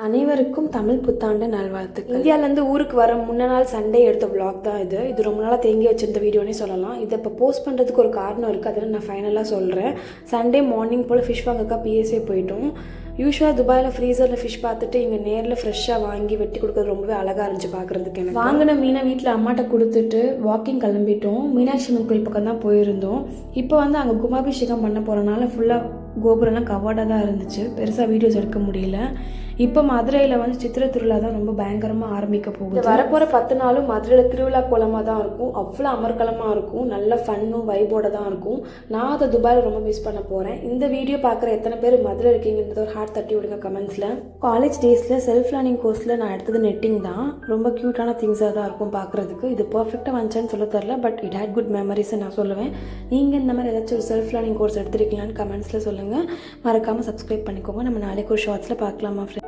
அனைவருக்கும் தமிழ் புத்தாண்டு நல்வாழ்த்துக்கள். இந்தியாவிலேருந்து ஊருக்கு வர முன்ன நாள் சண்டே எடுத்த vlog தான் இது ரொம்ப நாளாக தேங்கி வச்சிருந்த வீடியோனே சொல்லலாம். இதை இப்போ போஸ்ட் பண்ணுறதுக்கு ஒரு காரணம் இருக்குது, அதில் நான் ஃபைனலாக சொல்கிறேன். சண்டே மார்னிங் போல் ஃபிஷ் வாங்கக்கா பிஎஸ்ஏ போயிட்டோம். யூஸ்வலாக துபாயில் ஃப்ரீசரில் ஃபிஷ் பார்த்துட்டு இங்கே நேரில் ஃப்ரெஷ்ஷாக வாங்கி வெட்டி கொடுக்குறது ரொம்பவே அழகாக இருந்துச்சு பார்க்குறதுக்கு. எனக்கு வாங்கின மீனை வீட்டில் அம்மாட்ட கொடுத்துட்டு வாக்கிங் கிளம்பிட்டோம். மீனாட்சி அம்மன் கோயில் பக்கம் தான் போயிருந்தோம். இப்போ அங்கே கும்பாபிஷேகம் பண்ண போகிறனால ஃபுல்லாக கோபுரம்லாம் கவர்டாக தான் இருந்துச்சு, பெருசாக வீடியோஸ் எடுக்க முடியல. இப்போ மதுரையில் சித்திரை திருவிழா தான் ரொம்ப பயங்கரமாக ஆரம்பிக்க போகுது. வரப்போகிற 10 நாளும் மதுரையில் திருவிழா கோலமாக தான் இருக்கும். அவ்வளோ அமர்க்கலமாக இருக்கும், நல்ல ஃபன்னும் வைபோட தான் இருக்கும். நான் அதை துபாயில் ரொம்ப மிஸ் பண்ண போகிறேன். இந்த வீடியோ பார்க்குற எத்தனை பேர் மதுரை இருக்கீங்கன்றது ஒரு ஹார்ட் தட்டி விடுங்க கமெண்ட்ஸில். காலேஜ் டேஸில் செல்ஃப் லேர்னிங் கோர்ஸில் நான் எடுத்தது நெட்டிங் தான். ரொம்ப க்யூட்டான திங்ஸாக தான் இருக்கும் பார்க்குறதுக்கு. இது பர்ஃபெக்டாக வந்துச்சான்னு சொல்ல தரல, but it had good memories நான் சொல்லுவேன். நீங்கள் இந்த மாதிரி ஏதாச்சும் ஒரு செல்ஃப் லேர்னிங் கோர்ஸ் எடுத்துருக்கீங்களான்னு கமெண்ட்ஸில் சொல்லுங்கள். மறக்காமல் சப்ஸ்கிரைப் பண்ணிக்கோங்க. நம்ம நாளைக்கு ஒரு ஷார்ட்ஸில் பார்க்கலாமா ஃப்ரெண்ட்.